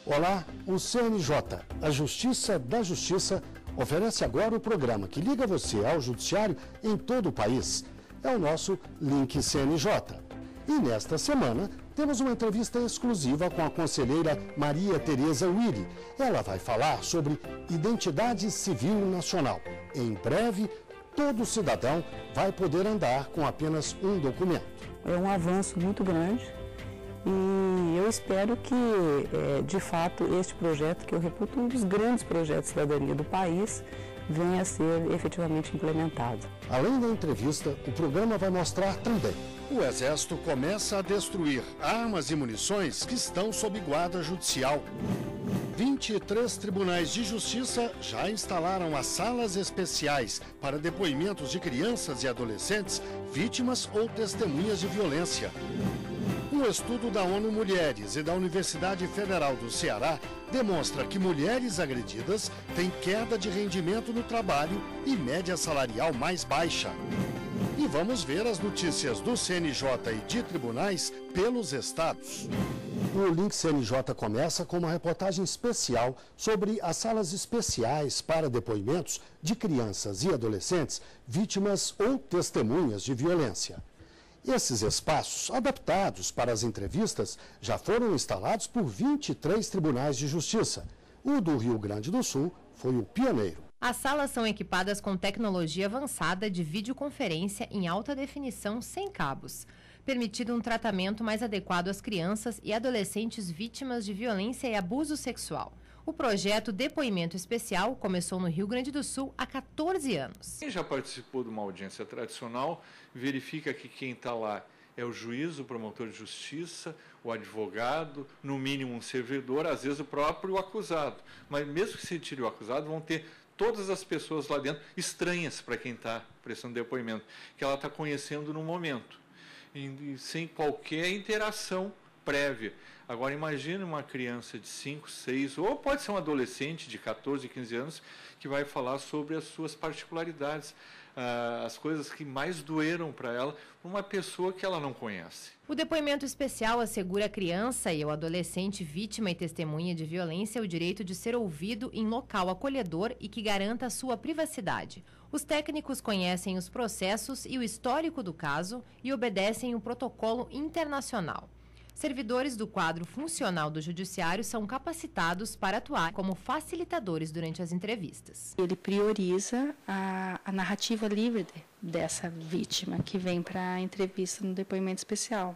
Olá, o CNJ, a Justiça da Justiça, oferece agora o programa que liga você ao judiciário em todo o país. É o nosso Link CNJ. E nesta semana, temos uma entrevista exclusiva com a conselheira Maria Tereza Wille. Ela vai falar sobre identidade civil nacional. Em breve, todo cidadão vai poder andar com apenas um documento. É um avanço muito grande e eu espero que, de fato, este projeto, que eu reputo um dos grandes projetos de cidadania do país, venha a ser efetivamente implementado. Além da entrevista, o programa vai mostrar também. O Exército começa a destruir armas e munições que estão sob guarda judicial. 23 tribunais de justiça já instalaram as salas especiais para depoimentos de crianças e adolescentes vítimas ou testemunhas de violência. Um estudo da ONU Mulheres e da Universidade Federal do Ceará demonstra que mulheres agredidas têm queda de rendimento no trabalho e média salarial mais baixa. E vamos ver as notícias do CNJ e de tribunais pelos estados. O Link CNJ começa com uma reportagem especial sobre as salas especiais para depoimentos de crianças e adolescentes vítimas ou testemunhas de violência. Esses espaços, adaptados para as entrevistas, já foram instalados por 23 tribunais de justiça. O do Rio Grande do Sul foi o pioneiro. As salas são equipadas com tecnologia avançada de videoconferência em alta definição sem cabos, permitindo um tratamento mais adequado às crianças e adolescentes vítimas de violência e abuso sexual. O projeto Depoimento Especial começou no Rio Grande do Sul há 14 anos. Quem já participou de uma audiência tradicional verifica que quem está lá é o juiz, o promotor de justiça, o advogado, no mínimo um servidor, às vezes o próprio acusado. Mas mesmo que se tire o acusado, vão ter todas as pessoas lá dentro estranhas para quem está prestando depoimento, que ela está conhecendo no momento, e sem qualquer interação prévia. Agora imagine uma criança de 5, 6, ou pode ser um adolescente de 14, 15 anos, que vai falar sobre as suas particularidades, as coisas que mais doeram para ela, uma pessoa que ela não conhece. O depoimento especial assegura a criança e ao adolescente vítima e testemunha de violência o direito de ser ouvido em local acolhedor e que garanta a sua privacidade. Os técnicos conhecem os processos e o histórico do caso e obedecem o protocolo internacional. Servidores do quadro funcional do Judiciário são capacitados para atuar como facilitadores durante as entrevistas. Ele prioriza a narrativa livre dessa vítima que vem para a entrevista no depoimento especial.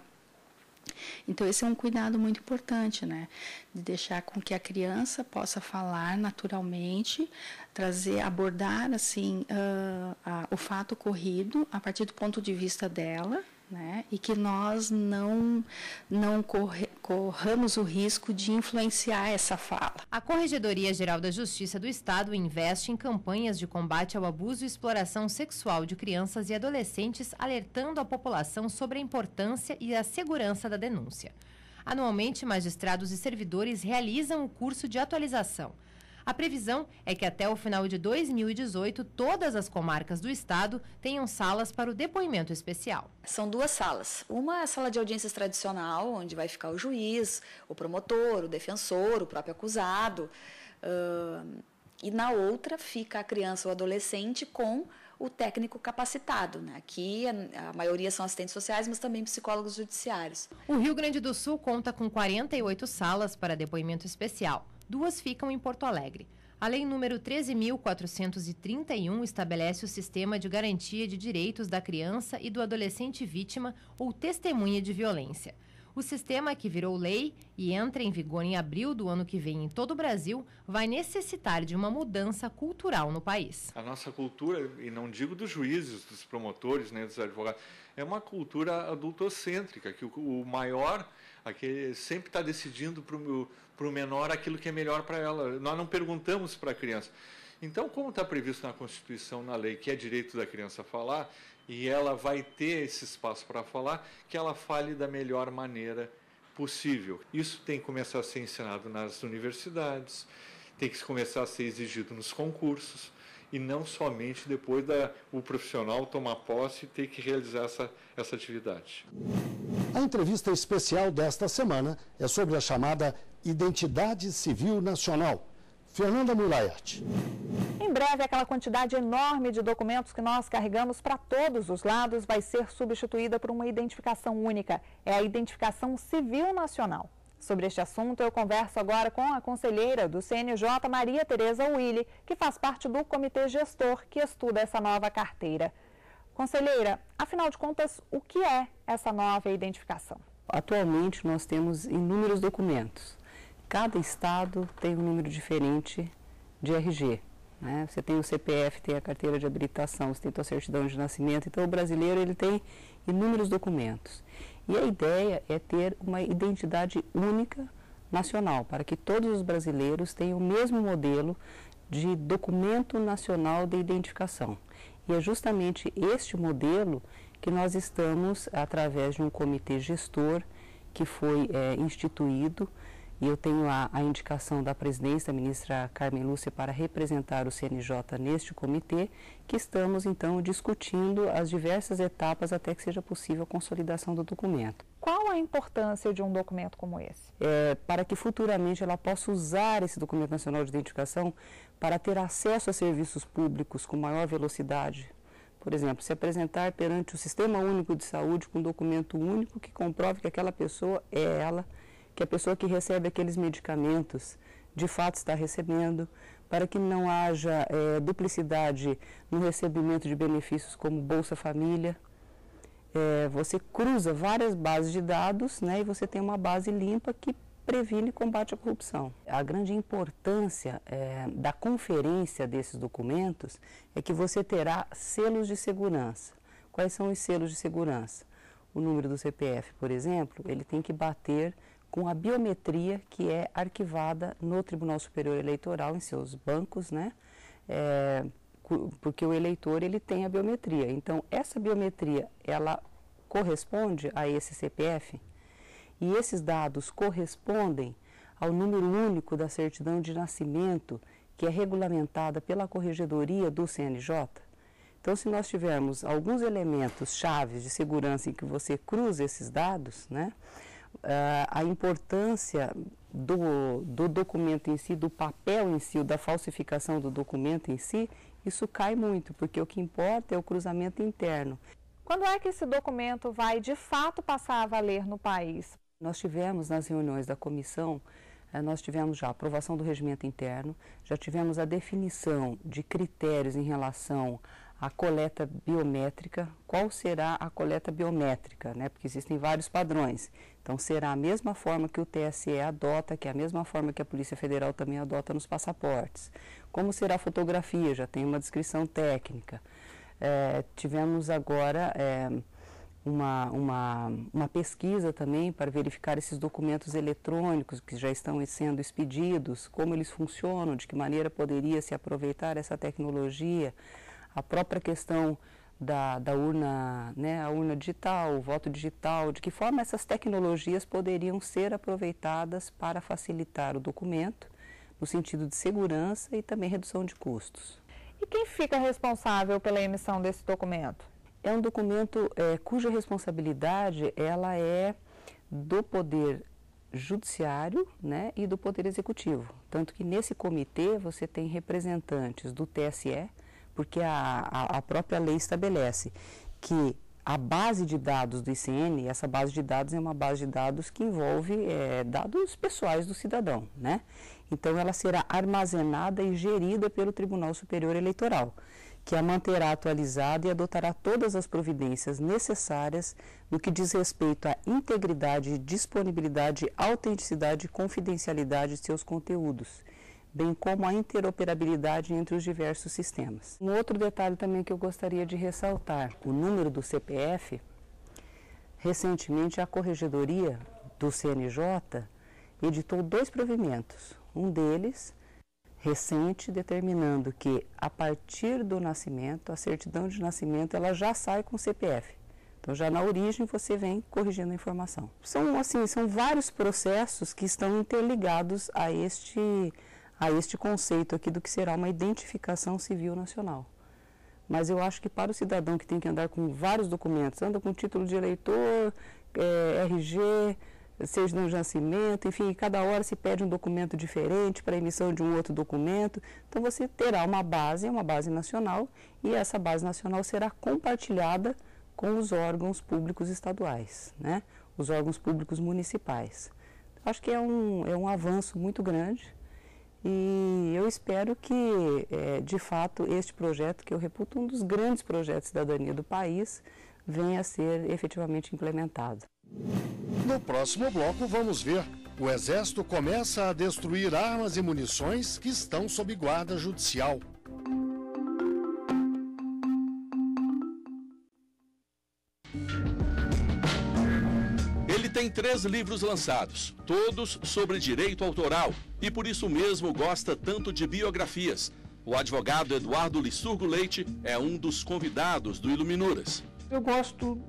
Então, esse é um cuidado muito importante, né? De deixar com que a criança possa falar naturalmente, abordar assim, o fato ocorrido a partir do ponto de vista dela, né? E que nós não corramos o risco de influenciar essa fala. A Corregedoria Geral da Justiça do Estado investe em campanhas de combate ao abuso e exploração sexual de crianças e adolescentes, alertando a população sobre a importância e a segurança da denúncia. Anualmente, magistrados e servidores realizam o curso de atualização. A previsão é que até o final de 2018, todas as comarcas do estado tenham salas para o depoimento especial. São duas salas. Uma é a sala de audiências tradicional, onde vai ficar o juiz, o promotor, o defensor, o próprio acusado. E na outra fica a criança ou adolescente com o técnico capacitado, né? Aqui a maioria são assistentes sociais, mas também psicólogos judiciários. O Rio Grande do Sul conta com 48 salas para depoimento especial. 2 ficam em Porto Alegre. A lei número 13.431 estabelece o sistema de garantia de direitos da criança e do adolescente vítima ou testemunha de violência. O sistema, que virou lei e entra em vigor em abril do ano que vem em todo o Brasil, vai necessitar de uma mudança cultural no país. A nossa cultura, e não digo dos juízes, dos promotores, né, dos advogados, é uma cultura adultocêntrica, que o maior aquele sempre está decidindo para o menor aquilo que é melhor para ela. Nós não perguntamos para a criança. Então, como está previsto na Constituição, na lei, que é direito da criança falar, e ela vai ter esse espaço para falar, que ela fale da melhor maneira possível. Isso tem que começar a ser ensinado nas universidades, tem que começar a ser exigido nos concursos. e não somente depois o profissional tomar posse e ter que realizar essa atividade. A entrevista especial desta semana é sobre a chamada Identidade Civil Nacional. Fernanda Mulayat. Em breve, aquela quantidade enorme de documentos que nós carregamos para todos os lados vai ser substituída por uma identificação única. É a Identificação Civil Nacional. Sobre este assunto, eu converso agora com a conselheira do CNJ, Maria Tereza Willi, que faz parte do comitê gestor que estuda essa nova carteira. Conselheira, afinal de contas, o que é essa nova identificação? Atualmente, nós temos inúmeros documentos. Cada estado tem um número diferente de RG. Né? Você tem o CPF, tem a carteira de habilitação, você tem a sua certidão de nascimento. Então, o brasileiro ele tem inúmeros documentos. E a ideia é ter uma identidade única nacional, para que todos os brasileiros tenham o mesmo modelo de documento nacional de identificação. E é justamente este modelo que nós estamos, através de um comitê gestor que foi instituído, e eu tenho a indicação da presidência, da ministra Carmen Lúcia, para representar o CNJ neste comitê, que estamos, então, discutindo as diversas etapas até que seja possível a consolidação do documento. Qual a importância de um documento como esse? Para que futuramente ela possa usar esse documento nacional de identificação para ter acesso a serviços públicos com maior velocidade. Por exemplo, se apresentar perante o Sistema Único de Saúde com um documento único que comprove que aquela pessoa é ela, que a pessoa que recebe aqueles medicamentos de fato está recebendo, para que não haja duplicidade no recebimento de benefícios como Bolsa Família. Você cruza várias bases de dados, né, e você tem uma base limpa que previne e combate a corrupção. A grande importância da conferência desses documentos é que você terá selos de segurança. Quais são os selos de segurança? O número do CPF, por exemplo, ele tem que bater com a biometria que é arquivada no Tribunal Superior Eleitoral, em seus bancos, né? Porque o eleitor ele tem a biometria. Então, essa biometria, ela corresponde a esse CPF e esses dados correspondem ao número único da certidão de nascimento que é regulamentada pela Corregedoria do CNJ. Então, se nós tivermos alguns elementos chaves de segurança em que você cruza esses dados, né? A importância do documento em si, do papel em si, da falsificação do documento em si, isso cai muito, porque o que importa é o cruzamento interno. Quando é que esse documento vai, de fato, passar a valer no país? Nós tivemos nas reuniões da comissão, nós tivemos já a aprovação do regimento interno, já tivemos a definição de critérios em relação à coleta biométrica. Qual será a coleta biométrica, né? Porque existem vários padrões. Então, será a mesma forma que o TSE adota, que é a mesma forma que a Polícia Federal também adota nos passaportes. Como será a fotografia? Já tem uma descrição técnica. Tivemos agora uma pesquisa também para verificar esses documentos eletrônicos que já estão sendo expedidos, como eles funcionam, de que maneira poderia se aproveitar essa tecnologia, a própria questão da urna, né, a urna digital, o voto digital, de que forma essas tecnologias poderiam ser aproveitadas para facilitar o documento, no sentido de segurança e também redução de custos. E quem fica responsável pela emissão desse documento? É um documento cuja responsabilidade ela é do Poder Judiciário, né, e do Poder Executivo. Tanto que nesse comitê você tem representantes do TSE, porque a própria lei estabelece que a base de dados do ICN, essa base de dados é uma base de dados que envolve dados pessoais do cidadão, né? Então, ela será armazenada e gerida pelo Tribunal Superior Eleitoral, que a manterá atualizada e adotará todas as providências necessárias no que diz respeito à integridade, disponibilidade, autenticidade e confidencialidade de seus conteúdos, bem como a interoperabilidade entre os diversos sistemas. Um outro detalhe também que eu gostaria de ressaltar, o número do CPF, recentemente a Corregedoria do CNJ editou 2 provimentos, um deles recente, determinando que a partir do nascimento, a certidão de nascimento, ela já sai com o CPF. Então, já na origem, você vem corrigindo a informação. São vários processos que estão interligados a a este conceito aqui do que será uma identificação civil nacional. Mas eu acho que para o cidadão que tem que andar com vários documentos, anda com título de eleitor, RG, certidão de nascimento, enfim, cada hora se pede um documento diferente para emissão de um outro documento. Então você terá uma base nacional, e essa base nacional será compartilhada com os órgãos públicos estaduais, né? Os órgãos públicos municipais. Acho que é um avanço muito grande, e eu espero que, de fato, este projeto, que eu reputo um dos grandes projetos de cidadania do país, venha a ser efetivamente implementado. No próximo bloco, vamos ver: o Exército começa a destruir armas e munições que estão sob guarda judicial. Ele tem 3 livros lançados, todos sobre direito autoral, e por isso mesmo gosta tanto de biografias. O advogado Eduardo Licurgo Leite é um dos convidados do Iluminuras. Eu gosto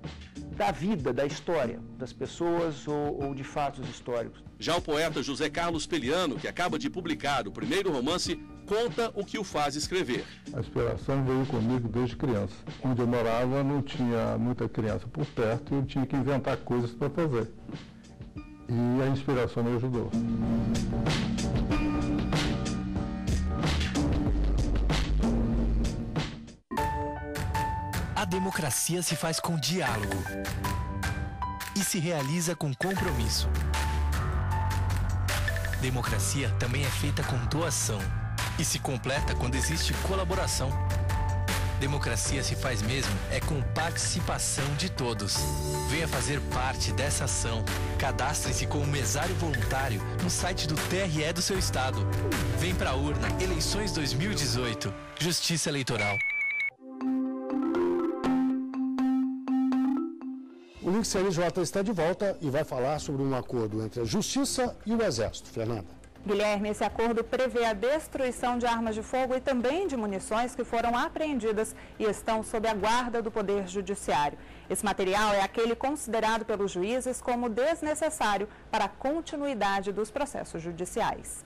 da vida, da história, das pessoas ou de fatos históricos. Já o poeta José Carlos Peliano, que acaba de publicar o primeiro romance, conta o que o faz escrever. A inspiração veio comigo desde criança. Onde eu morava não tinha muita criança por perto e eu tinha que inventar coisas para fazer. E a inspiração me ajudou. A democracia se faz com diálogo e se realiza com compromisso. Democracia também é feita com doação e se completa quando existe colaboração. Democracia se faz mesmo com participação de todos. Venha fazer parte dessa ação. Cadastre-se como mesário voluntário no site do TRE do seu estado. Vem pra urna, eleições 2018. Justiça Eleitoral. O Link CNJ está de volta e vai falar sobre um acordo entre a Justiça e o Exército. Fernanda. Guilherme, esse acordo prevê a destruição de armas de fogo e também de munições que foram apreendidas e estão sob a guarda do Poder Judiciário. Esse material é aquele considerado pelos juízes como desnecessário para a continuidade dos processos judiciais.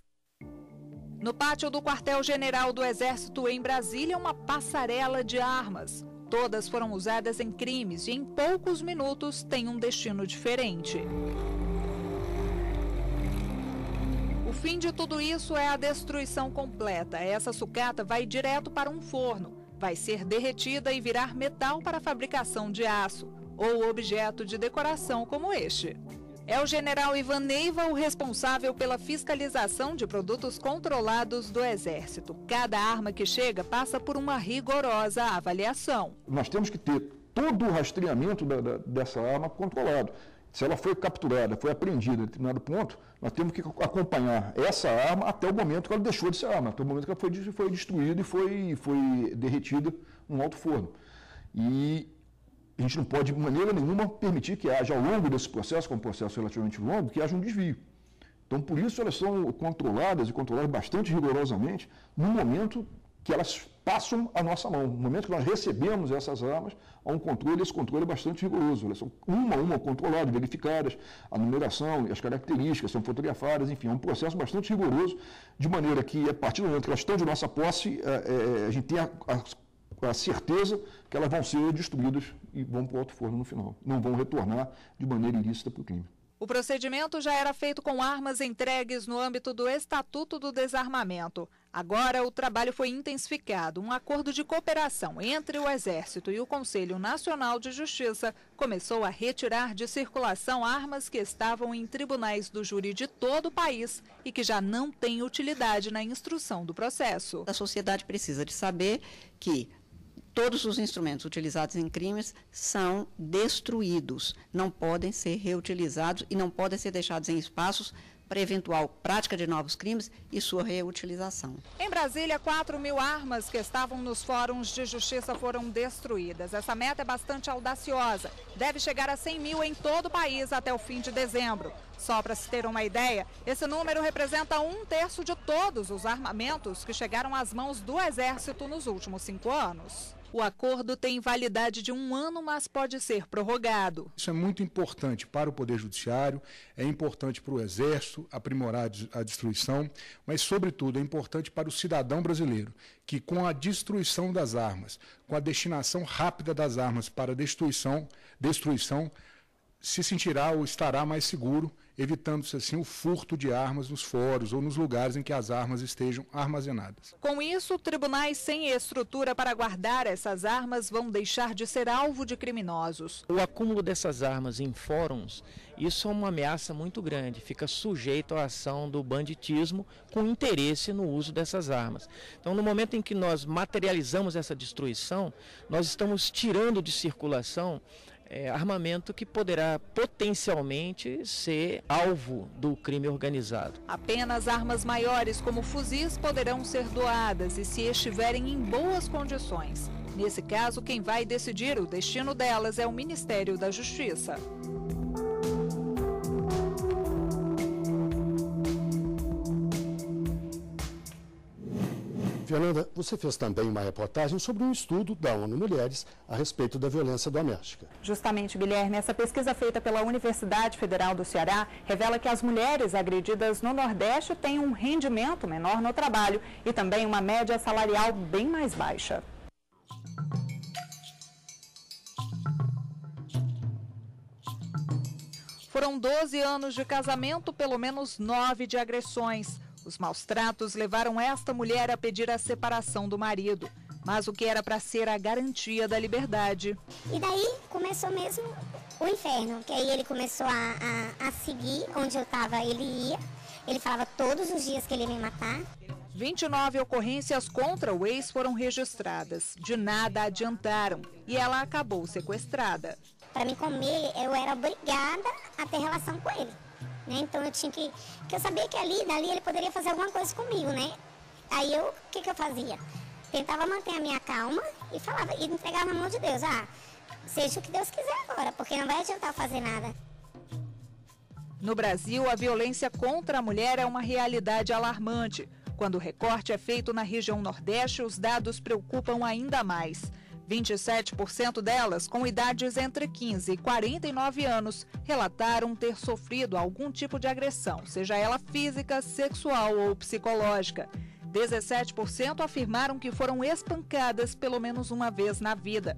No pátio do Quartel-General do Exército em Brasília, uma passarela de armas. Todas foram usadas em crimes e em poucos minutos têm um destino diferente. O fim de tudo isso é a destruição completa. Essa sucata vai direto para um forno. Vai ser derretida e virar metal para a fabricação de aço ou objeto de decoração como este. É o general Ivan Neiva o responsável pela fiscalização de produtos controlados do Exército. Cada arma que chega passa por uma rigorosa avaliação. Nós temos que ter todo o rastreamento dessa arma controlado. Se ela foi capturada, foi apreendida em determinado ponto, nós temos que acompanhar essa arma até o momento que ela deixou de ser arma, até o momento que ela foi destruída e foi derretida num alto forno. E a gente não pode, de maneira nenhuma, permitir que haja, ao longo desse processo, que é um processo relativamente longo, que haja um desvio. Então, por isso, elas são controladas bastante rigorosamente no momento que elas passam à nossa mão. No momento que nós recebemos essas armas, há um controle, esse controle é bastante rigoroso. Elas são uma a uma controladas, verificadas, a numeração, as características são fotografadas, enfim, é um processo bastante rigoroso, de maneira que, a partir do momento que elas estão de nossa posse, a gente tem a certeza que elas vão ser destruídas e vão para o alto forno no final. Não vão retornar de maneira ilícita para o crime. O procedimento já era feito com armas entregues no âmbito do Estatuto do Desarmamento. Agora, o trabalho foi intensificado. Um acordo de cooperação entre o Exército e o Conselho Nacional de Justiça começou a retirar de circulação armas que estavam em tribunais do júri de todo o país e que já não têm utilidade na instrução do processo. A sociedade precisa de saber que todos os instrumentos utilizados em crimes são destruídos, não podem ser reutilizados e não podem ser deixados em espaços para eventual prática de novos crimes e sua reutilização. Em Brasília, 4.000 armas que estavam nos fóruns de justiça foram destruídas. Essa meta é bastante audaciosa. Deve chegar a 100.000 em todo o país até o fim de dezembro. Só para se ter uma ideia, esse número representa 1/3 de todos os armamentos que chegaram às mãos do Exército nos últimos 5 anos. O acordo tem validade de 1 ano, mas pode ser prorrogado. Isso é muito importante para o Poder Judiciário, é importante para o Exército aprimorar a destruição, mas, sobretudo, é importante para o cidadão brasileiro, que com a destruição das armas, com a destinação rápida das armas para destruição, se sentirá ou estará mais seguro, evitando-se assim o furto de armas nos fóruns ou nos lugares em que as armas estejam armazenadas. Com isso, tribunais sem estrutura para guardar essas armas vão deixar de ser alvo de criminosos. O acúmulo dessas armas em fóruns, isso é uma ameaça muito grande, fica sujeito à ação do banditismo com interesse no uso dessas armas. Então, no momento em que nós materializamos essa destruição, nós estamos tirando de circulação armamento que poderá potencialmente ser alvo do crime organizado. Apenas armas maiores, como fuzis, poderão ser doadas e se estiverem em boas condições. Nesse caso, quem vai decidir o destino delas é o Ministério da Justiça. Fernanda, você fez também uma reportagem sobre um estudo da ONU Mulheres a respeito da violência doméstica. Justamente, Guilherme, essa pesquisa feita pela Universidade Federal do Ceará revela que as mulheres agredidas no Nordeste têm um rendimento menor no trabalho e também uma média salarial bem mais baixa. Foram 12 anos de casamento, pelo menos 9 de agressões. Os maus-tratos levaram esta mulher a pedir a separação do marido. Mas o que era para ser a garantia da liberdade. E daí começou mesmo o inferno, que aí ele começou a seguir onde eu estava, ele ia. Ele falava todos os dias que ele ia me matar. 29 ocorrências contra o ex foram registradas. De nada adiantaram e ela acabou sequestrada. Para me comer, eu era obrigada a ter relação com ele. Então eu tinha que eu sabia que dali ele poderia fazer alguma coisa comigo, né? Aí o que eu fazia? Tentava manter a minha calma e falava, e entregava na mão de Deus. Seja o que Deus quiser agora, porque não vai adiantar fazer nada. No Brasil, a violência contra a mulher é uma realidade alarmante. Quando o recorte é feito na região Nordeste, os dados preocupam ainda mais. 27% delas, com idades entre 15 e 49 anos, relataram ter sofrido algum tipo de agressão, seja ela física, sexual ou psicológica. 17% afirmaram que foram espancadas pelo menos uma vez na vida.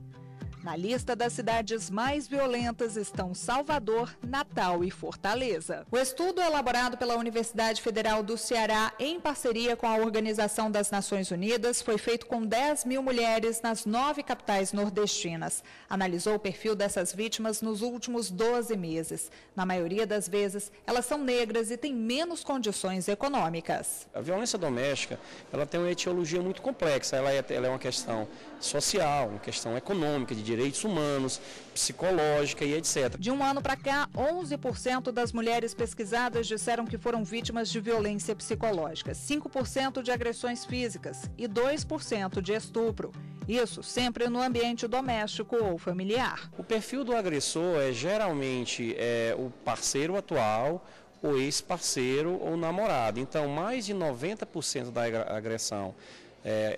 Na lista das cidades mais violentas estão Salvador, Natal e Fortaleza. O estudo elaborado pela Universidade Federal do Ceará, em parceria com a Organização das Nações Unidas, foi feito com 10 mil mulheres nas 9 capitais nordestinas. Analisou o perfil dessas vítimas nos últimos 12 meses. Na maioria das vezes, elas são negras e têm menos condições econômicas. A violência doméstica, ela tem uma etiologia muito complexa. Ela é uma questão social, uma questão econômica, de direitos humanos, psicológica e etc. De um ano para cá, 11% das mulheres pesquisadas disseram que foram vítimas de violência psicológica, 5% de agressões físicas e 2% de estupro. Isso sempre no ambiente doméstico ou familiar. O perfil do agressor é geralmente o parceiro atual, o ex-parceiro ou namorado. Então, mais de 90% da agressão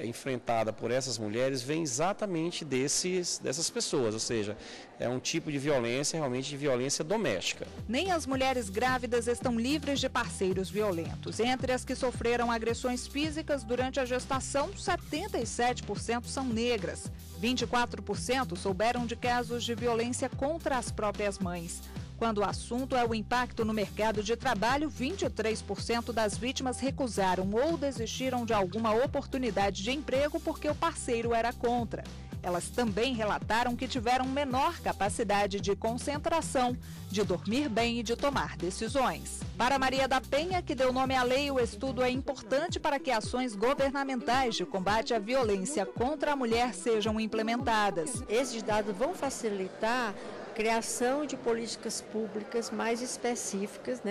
enfrentada por essas mulheres vem exatamente dessas pessoas, ou seja, é um tipo de violência, realmente de violência doméstica. Nem as mulheres grávidas estão livres de parceiros violentos. Entre as que sofreram agressões físicas durante a gestação, 77% são negras. 24% souberam de casos de violência contra as próprias mães. Quando o assunto é o impacto no mercado de trabalho, 23% das vítimas recusaram ou desistiram de alguma oportunidade de emprego porque o parceiro era contra. Elas também relataram que tiveram menor capacidade de concentração, de dormir bem e de tomar decisões. Para Maria da Penha, que deu nome à lei, o estudo é importante para que ações governamentais de combate à violência contra a mulher sejam implementadas. Esses dados vão facilitar criação de políticas públicas mais específicas,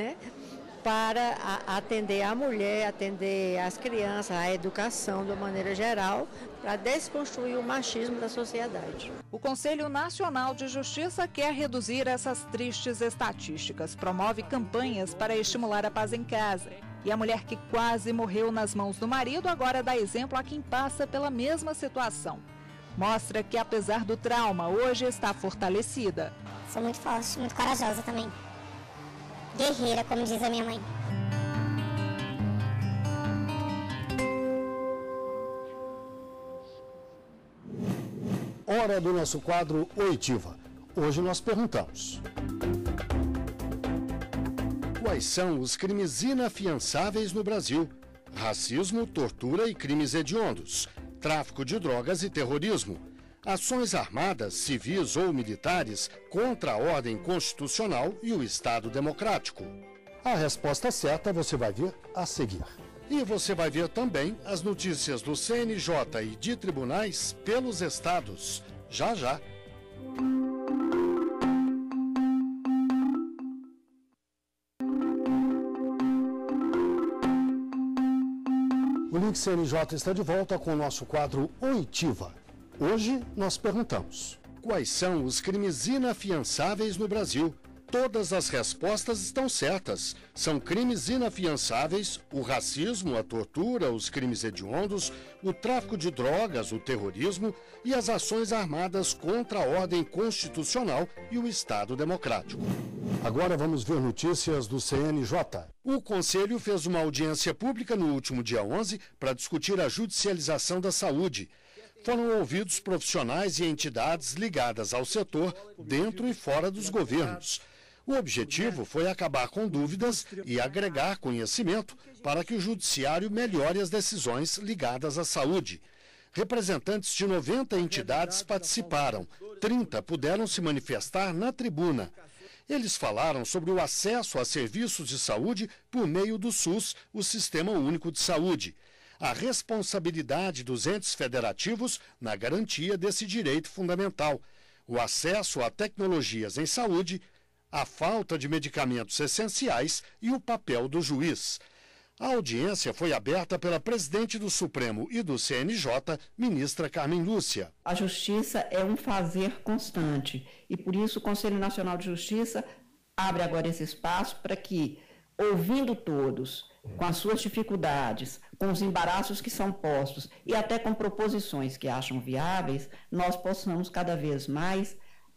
para atender a mulher, atender as crianças, a educação de uma maneira geral, para desconstruir o machismo da sociedade. O Conselho Nacional de Justiça quer reduzir essas tristes estatísticas, promove campanhas para estimular a paz em casa. E a mulher que quase morreu nas mãos do marido agora dá exemplo a quem passa pela mesma situação. mostra que, apesar do trauma, hoje está fortalecida. Sou muito forte, muito corajosa também. Guerreira, como diz a minha mãe. Hora do nosso quadro Oitiva. Hoje nós perguntamos: quais são os crimes inafiançáveis no Brasil? Racismo, tortura e crimes hediondos, tráfico de drogas e terrorismo, ações armadas, civis ou militares contra a ordem constitucional e o Estado democrático. A resposta certa você vai ver a seguir. E você vai ver também as notícias do CNJ e de tribunais pelos estados. Já, já. O Link CNJ está de volta com o nosso quadro Oitiva. Hoje nós perguntamos: quais são os crimes inafiançáveis no Brasil? Todas as respostas estão certas. São crimes inafiançáveis o racismo, a tortura, os crimes hediondos, o tráfico de drogas, o terrorismo e as ações armadas contra a ordem constitucional e o Estado democrático. Agora vamos ver notícias do CNJ. O Conselho fez uma audiência pública no último dia 11 para discutir a judicialização da saúde. Foram ouvidos profissionais e entidades ligadas ao setor dentro e fora dos governos. O objetivo foi acabar com dúvidas e agregar conhecimento para que o judiciário melhore as decisões ligadas à saúde. Representantes de 90 entidades participaram, 30 puderam se manifestar na tribuna. Eles falaram sobre o acesso a serviços de saúde por meio do SUS, o Sistema Único de Saúde, a responsabilidade dos entes federativos na garantia desse direito fundamental, o acesso a tecnologias em saúde, a falta de medicamentos essenciais e o papel do juiz. A audiência foi aberta pela presidente do Supremo e do CNJ, ministra Carmen Lúcia. A justiça é um fazer constante e, por isso, o Conselho Nacional de Justiça abre agora esse espaço para que, ouvindo todos, com as suas dificuldades, com os embaraços que são postos e até com proposições que acham viáveis, nós possamos cada vez mais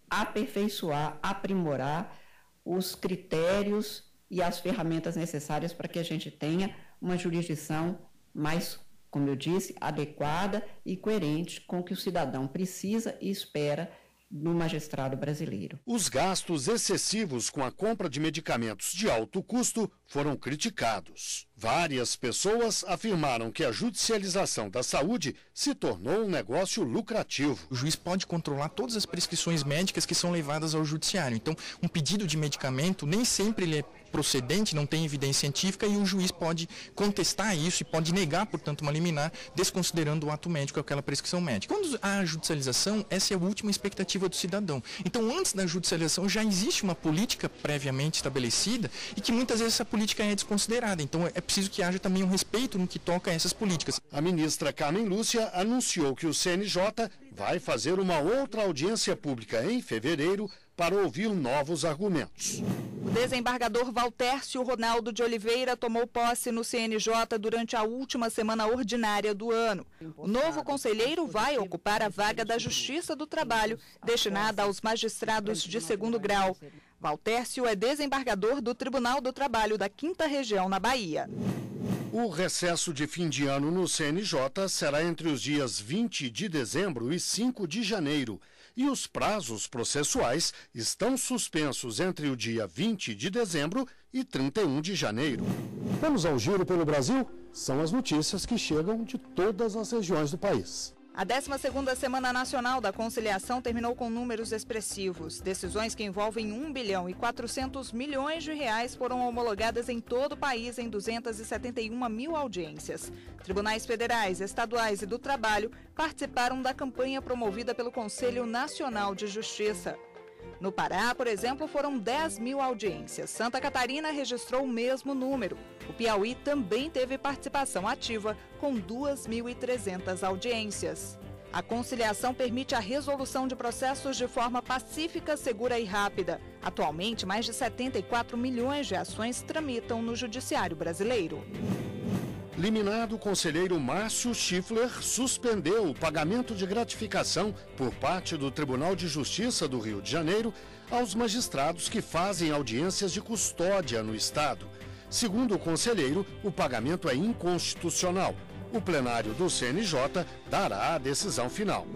aperfeiçoar, aprimorar os critérios e as ferramentas necessárias para que a gente tenha uma jurisdição mais, como eu disse, adequada e coerente com o que o cidadão precisa e espera do magistrado brasileiro. Os gastos excessivos com a compra de medicamentos de alto custo foram criticados. Várias pessoas afirmaram que a judicialização da saúde se tornou um negócio lucrativo. O juiz pode controlar todas as prescrições médicas que são levadas ao judiciário. Então, um pedido de medicamento nem sempre ele é procedente, não tem evidência científica e o juiz pode contestar isso e pode negar, portanto, uma liminar, desconsiderando o ato médico, aquela prescrição médica. Quando há judicialização, essa é a última expectativa do cidadão. Então, antes da judicialização, já existe uma política previamente estabelecida e que muitas vezes essa política é desconsiderada. Então, é preciso que haja também um respeito no que toca a essas políticas. A ministra Carmen Lúcia anunciou que o CNJ vai fazer uma outra audiência pública em fevereiro para ouvir novos argumentos. O desembargador Valtércio Ronaldo de Oliveira tomou posse no CNJ durante a última semana ordinária do ano. O novo conselheiro vai ocupar a vaga da Justiça do Trabalho, destinada aos magistrados de segundo grau. Valtércio é desembargador do Tribunal do Trabalho da 5ª Região, na Bahia. O recesso de fim de ano no CNJ será entre os dias 20 de dezembro e 5 de janeiro. E os prazos processuais estão suspensos entre o dia 20 de dezembro e 31 de janeiro. Vamos ao giro pelo Brasil? São as notícias que chegam de todas as regiões do país. A 12ª Semana Nacional da Conciliação terminou com números expressivos. Decisões que envolvem 1 bilhão e 400 milhões de reais foram homologadas em todo o país em 271 mil audiências. Tribunais federais, estaduais e do trabalho participaram da campanha promovida pelo Conselho Nacional de Justiça. No Pará, por exemplo, foram 10 mil audiências. Santa Catarina registrou o mesmo número. O Piauí também teve participação ativa, com 2.300 audiências. A conciliação permite a resolução de processos de forma pacífica, segura e rápida. Atualmente, mais de 74 milhões de ações tramitam no Judiciário brasileiro. Liminado, o conselheiro Márcio Schiffler suspendeu o pagamento de gratificação por parte do Tribunal de Justiça do Rio de Janeiro aos magistrados que fazem audiências de custódia no Estado. Segundo o conselheiro, o pagamento é inconstitucional. O plenário do CNJ dará a decisão final.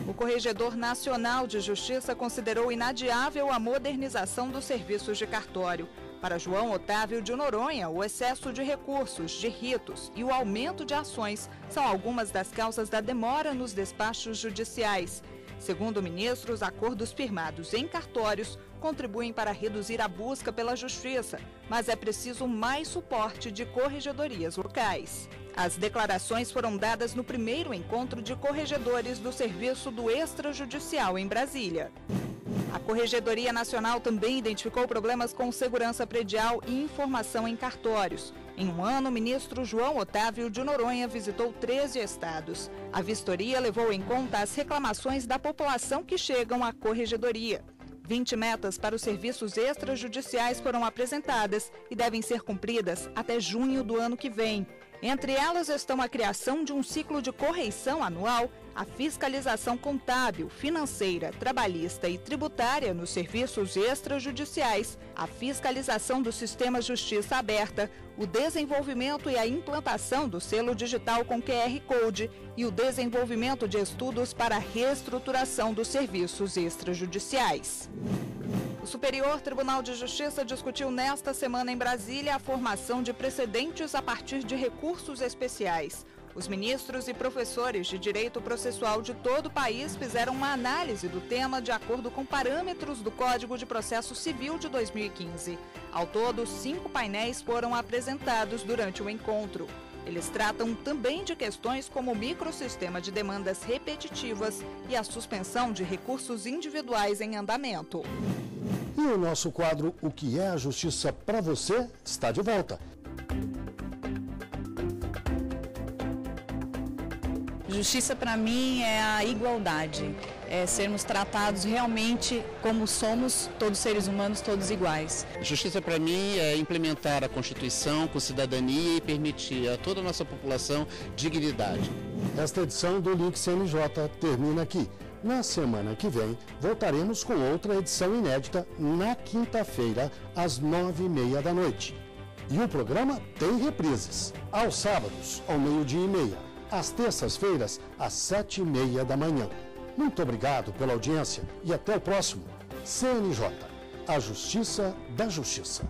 O Corregedor Nacional de Justiça considerou inadiável a modernização dos serviços de cartório. Para João Otávio de Noronha, o excesso de recursos, de ritos e o aumento de ações são algumas das causas da demora nos despachos judiciais. Segundo o ministro, os acordos firmados em cartórios contribuem para reduzir a busca pela justiça, mas é preciso mais suporte de corregedorias locais. As declarações foram dadas no primeiro encontro de corregedores do Serviço do Extrajudicial em Brasília. A Corregedoria Nacional também identificou problemas com segurança predial e informação em cartórios. Em um ano, o ministro João Otávio de Noronha visitou 13 estados. A vistoria levou em conta as reclamações da população que chegam à Corregedoria. 20 metas para os serviços extrajudiciais foram apresentadas e devem ser cumpridas até junho do ano que vem. Entre elas estão a criação de um ciclo de correição anual, a fiscalização contábil, financeira, trabalhista e tributária nos serviços extrajudiciais, a fiscalização do sistema Justiça Aberta, o desenvolvimento e a implantação do selo digital com QR Code e o desenvolvimento de estudos para a reestruturação dos serviços extrajudiciais. O Superior Tribunal de Justiça discutiu nesta semana em Brasília a formação de precedentes a partir de recursos especiais. Os ministros e professores de direito processual de todo o país fizeram uma análise do tema de acordo com parâmetros do Código de Processo Civil de 2015. Ao todo, 5 painéis foram apresentados durante o encontro. Eles tratam também de questões como o microsistema de demandas repetitivas e a suspensão de recursos individuais em andamento. E o nosso quadro O que é a Justiça para você está de volta. Justiça para mim é a igualdade, é sermos tratados realmente como somos, todos seres humanos, todos iguais. Justiça para mim é implementar a Constituição com cidadania e permitir a toda a nossa população dignidade. Esta edição do Link CNJ termina aqui. Na semana que vem, voltaremos com outra edição inédita na quinta-feira, às 9h30 da noite. E o programa tem reprises, aos sábados, ao 12h30, às terças-feiras, às 7h30 da manhã. Muito obrigado pela audiência e até o próximo CNJ, a Justiça da Justiça.